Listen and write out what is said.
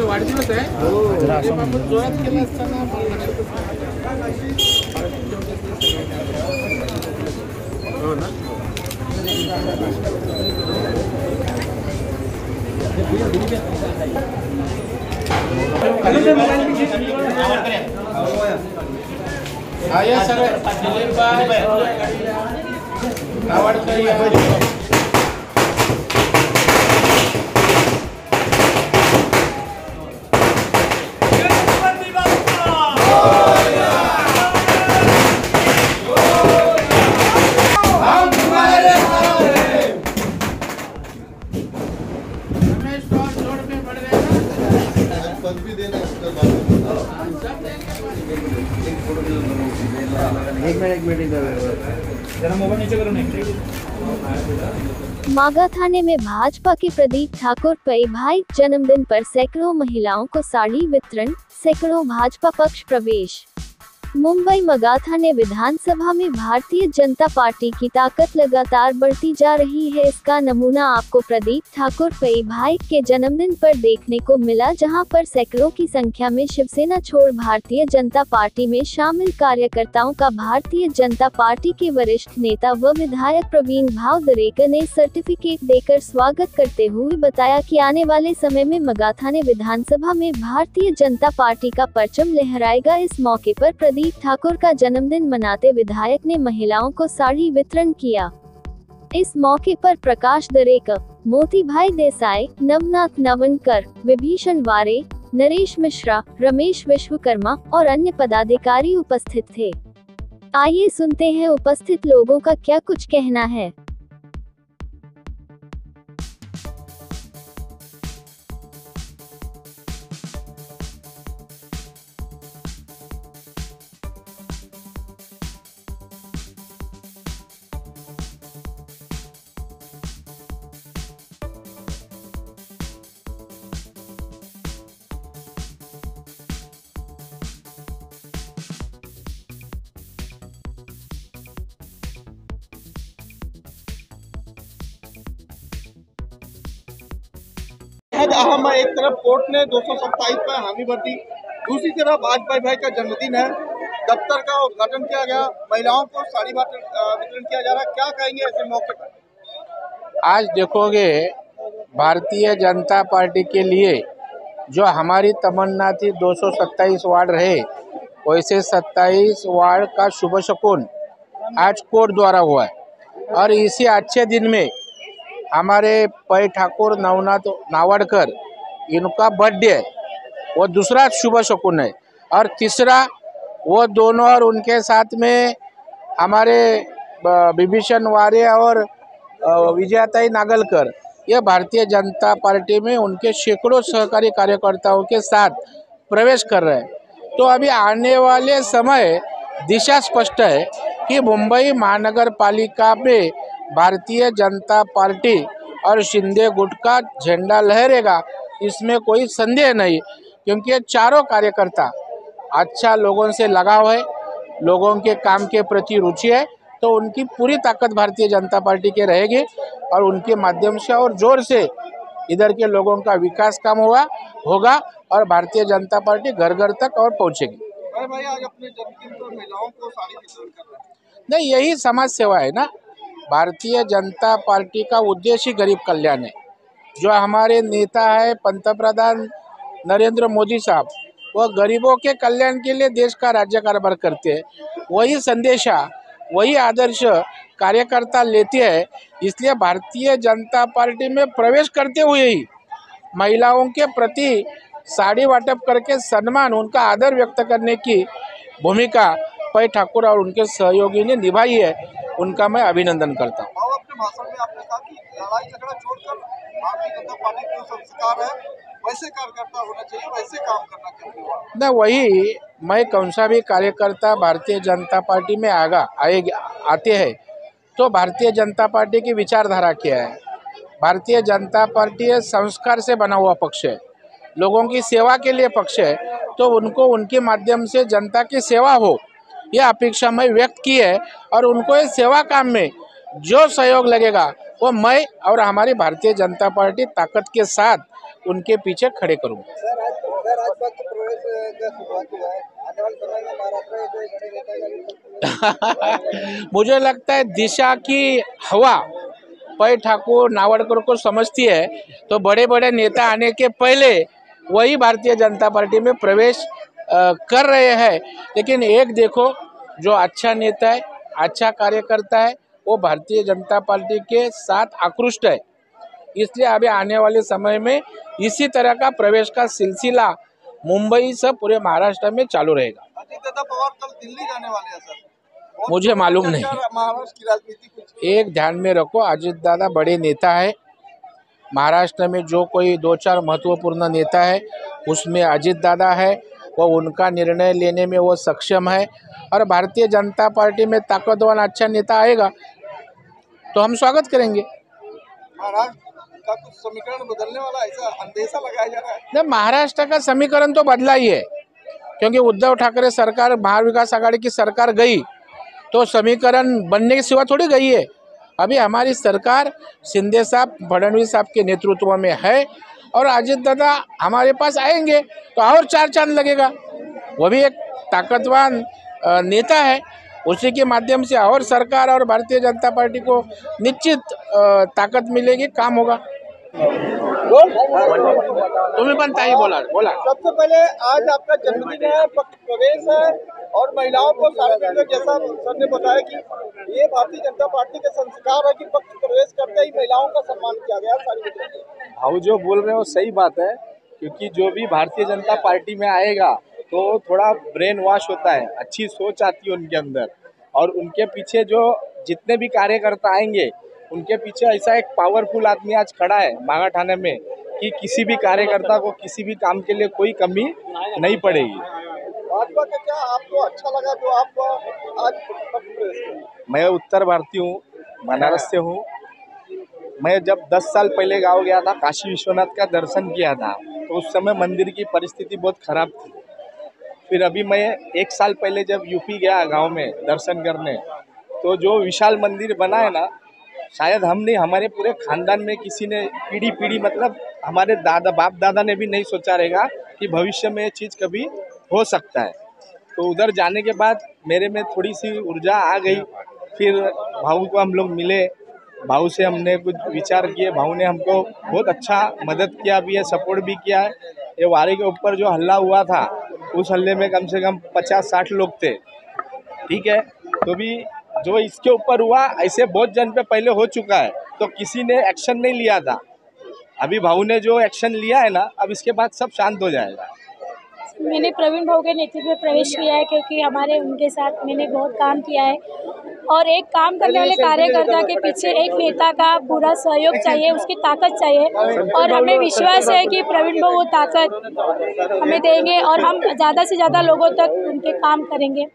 वाढदिवस आहे जोरात केला असताना हो ना. आया सगळं आवडतं. मागा थाने में भाजपा के प्रदीप ठाकुर पई भाई जन्मदिन पर सैकड़ों महिलाओं को साड़ी वितरण, सैकड़ों भाजपा पक्ष प्रवेश। मुंबई मगा थाने विधानसभा में भारतीय जनता पार्टी की ताकत लगातार बढ़ती जा रही है। इसका नमूना आपको प्रदीप ठाकुर पई भाई के जन्मदिन पर देखने को मिला, जहां पर सैकड़ों की संख्या में शिवसेना छोड़ भारतीय जनता पार्टी में शामिल कार्यकर्ताओं का भारतीय जनता पार्टी के वरिष्ठ नेता व विधायक प्रवीण भाव दरेकर ने सर्टिफिकेट देकर स्वागत करते हुए बताया कि आने वाले समय में मगा थाने विधानसभा में भारतीय जनता पार्टी का परचम लहराएगा। इस मौके पर प्रदीप ठाकुर का जन्मदिन मनाते विधायक ने महिलाओं को साड़ी वितरण किया। इस मौके पर प्रकाश दरेकर, मोती भाई देसाई, नवनाथ नवनकर, विभीषण वारे, नरेश मिश्रा, रमेश विश्वकर्मा और अन्य पदाधिकारी उपस्थित थे। आइए सुनते हैं उपस्थित लोगों का क्या कुछ कहना है। अहम है, एक तरफ कोर्ट ने 227 पर हामी भर दी, दूसरी तरफ वाजपेयी भाई का जन्मदिन है, दफ्तर का उद्घाटन किया गया, महिलाओं को साड़ी वितरण किया जा रहा है। क्या कहेंगे ऐसे मौके पर? आज देखोगे भारतीय जनता पार्टी के लिए जो हमारी तमन्ना थी 227 वार्ड रहे, वैसे 27 वार्ड का शुभ शकुन आज कोर्ट द्वारा हुआ है। और इसी अच्छे दिन में हमारे पै ठाकुर नवनाथ नावड़कर इनका बर्थडे है, वो दूसरा शुभ शकुन है। और तीसरा वो दोनों और उनके साथ में हमारे विभीषण वारे और विजयाताई नागलकर, ये भारतीय जनता पार्टी में उनके सैकड़ों सहकारी कार्यकर्ताओं के साथ प्रवेश कर रहे हैं। तो अभी आने वाले समय दिशा स्पष्ट है कि मुंबई महानगर पालिका में भारतीय जनता पार्टी और शिंदे गुट का झंडा लहरेगा, इसमें कोई संदेह नहीं। क्योंकि चारों कार्यकर्ता अच्छा लोगों से लगाव है, लोगों के काम के प्रति रुचि है, तो उनकी पूरी ताकत भारतीय जनता पार्टी के रहेगी और उनके माध्यम से और जोर से इधर के लोगों का विकास काम होगा और भारतीय जनता पार्टी घर घर तक और पहुंचेगी। भाई आज अपने जन्मदिन पर महिलाओं को साड़ी वितरण कर रहे हैं। नहीं, यही समाज सेवा है ना। भारतीय जनता पार्टी का उद्देश्य ही गरीब कल्याण है। जो हमारे नेता है पंतप्रधान नरेंद्र मोदी साहब, वह गरीबों के कल्याण के लिए देश का राज्य कारभार करते हैं। वही संदेशा, वही आदर्श कार्यकर्ता लेते हैं। इसलिए भारतीय जनता पार्टी में प्रवेश करते हुए ही महिलाओं के प्रति साड़ी वाटप करके सम्मान, उनका आदर व्यक्त करने की भूमिका पै ठाकुर और उनके सहयोगी ने निभाई है। उनका मैं अभिनंदन करता हूँ। अपने भाषण में आपने कहा कि लड़ाई झगड़ा छोड़कर भारतीय जनता पार्टी जो संस्कार है वैसे कार्यकर्ता होना चाहिए, वैसे काम करना चाहिए। न वही मैं कौन सा भी कार्यकर्ता भारतीय जनता पार्टी में आते हैं तो भारतीय जनता पार्टी की विचारधारा क्या है। भारतीय जनता पार्टी संस्कार से बना हुआ पक्ष है, लोगों की सेवा के लिए पक्ष है। तो उनको उनके माध्यम से जनता की सेवा हो, यह अपेक्षा मैं व्यक्त की है और उनको इस सेवा काम में जो सहयोग लगेगा वो मैं और हमारी भारतीय जनता पार्टी ताकत के साथ उनके पीछे खड़े करूँगा। सर आज बाकी प्रवेश का शुरुआत हुआ है, आने वाले समय में महाराष्ट्र में कोई बड़े नेता का मुझे लगता है दिशा की हवा पै ठाकुर नावड़कर को समझती है, तो बड़े बड़े नेता आने के पहले वही भारतीय जनता पार्टी में प्रवेश कर रहे हैं। लेकिन एक देखो, जो अच्छा नेता है, अच्छा कार्यकर्ता है, वो भारतीय जनता पार्टी के साथ आकृष्ट है। इसलिए अभी आने वाले समय में इसी तरह का प्रवेश का सिलसिला मुंबई से पूरे महाराष्ट्र में चालू रहेगा। अजीत दादा पवार कल दिल्ली जाने वाले हैं सर, मुझे मालूम नहीं। महाराष्ट्र की राजनीति कुछ एक ध्यान में रखो, अजीत दादा बड़े नेता है। महाराष्ट्र में जो कोई 2-4 महत्वपूर्ण नेता है उसमें अजीत दादा है, वो उनका निर्णय लेने में वो सक्षम है। और भारतीय जनता पार्टी में ताकतवर अच्छा नेता आएगा तो हम स्वागत करेंगे। महाराष्ट्र का कुछ समीकरण बदलने वाला ऐसा अंदेशा लगाया जा रहा है। नहीं, महाराष्ट्र का समीकरण तो बदला ही है, क्योंकि उद्धव ठाकरे सरकार, महाविकास आघाड़ी की सरकार गई तो समीकरण बनने के सिवा थोड़ी गई है। अभी हमारी सरकार शिंदे साहब, फडणवीस साहब के नेतृत्व में है और अजीत दादा हमारे पास आएंगे तो और 4 चांद लगेगा। वो भी एक ताकतवान नेता है, उसी के माध्यम से और सरकार और भारतीय जनता पार्टी को निश्चित ताकत मिलेगी, काम होगा। तुम्हें बनता बोला। सबसे पहले आज आपका जन्मदिन है, पक्ष प्रवेश है और महिलाओं को साड़ी, जैसा सर ने बताया कि ये भारतीय जनता पार्टी के संस्कार है कि पक्ष प्रवेश करते ही महिलाओं का सम्मान किया गया साड़ी वितरण। भाऊ जो बोल रहे हैं वो सही बात है, क्योंकि जो भी भारतीय जनता पार्टी में आएगा तो थोड़ा ब्रेन वॉश होता है, अच्छी सोच आती है उनके अंदर, और उनके पीछे जो जितने भी कार्यकर्ता आएंगे उनके पीछे ऐसा एक पावरफुल आदमी आज खड़ा है बागा थाने में कि किसी भी कार्यकर्ता को किसी भी काम के लिए कोई कमी नहीं पड़ेगी। भाजपा का क्या आपको अच्छा लगा जो आप आज पक्ष प्रवेश किए? मैं उत्तर भारतीय हूँ, बनारस से हूँ। मैं जब 10 साल पहले गाँव गया था, काशी विश्वनाथ का दर्शन किया था, तो उस समय मंदिर की परिस्थिति बहुत खराब थी। फिर अभी मैं 1 साल पहले जब यूपी गया गांव में दर्शन करने, तो जो विशाल मंदिर बना है ना, शायद हम नहीं, हमारे पूरे खानदान में किसी ने पीढ़ी मतलब हमारे बाप दादा ने भी नहीं सोचा रहेगा कि भविष्य में ये चीज़ कभी हो सकता है। तो उधर जाने के बाद मेरे में थोड़ी सी ऊर्जा आ गई। फिर भाऊ को हम लोग मिले, भाऊ से हमने कुछ विचार किए, भाऊ ने हमको बहुत अच्छा मदद किया भी है, सपोर्ट भी किया है। ये वारी के ऊपर जो हल्ला हुआ था, उस हल्ले में कम से कम 50-60 लोग थे, ठीक है। तो भी जो इसके ऊपर हुआ, ऐसे बहुत जन पे पहले हो चुका है, तो किसी ने एक्शन नहीं लिया था। अभी भाऊ ने जो एक्शन लिया है ना, अब इसके बाद सब शांत हो जाएगा। मैंने प्रवीण भाऊ के नेतृत्व में प्रवेश किया है, क्योंकि हमारे उनके साथ मैंने बहुत काम किया है, और एक काम करने वाले कार्यकर्ता के पीछे एक नेता का पूरा सहयोग चाहिए, उसकी ताकत चाहिए, और हमें विश्वास है कि प्रवीण भाऊ वो ताकत हमें देंगे और हम ज़्यादा से ज़्यादा लोगों तक उनके काम करेंगे।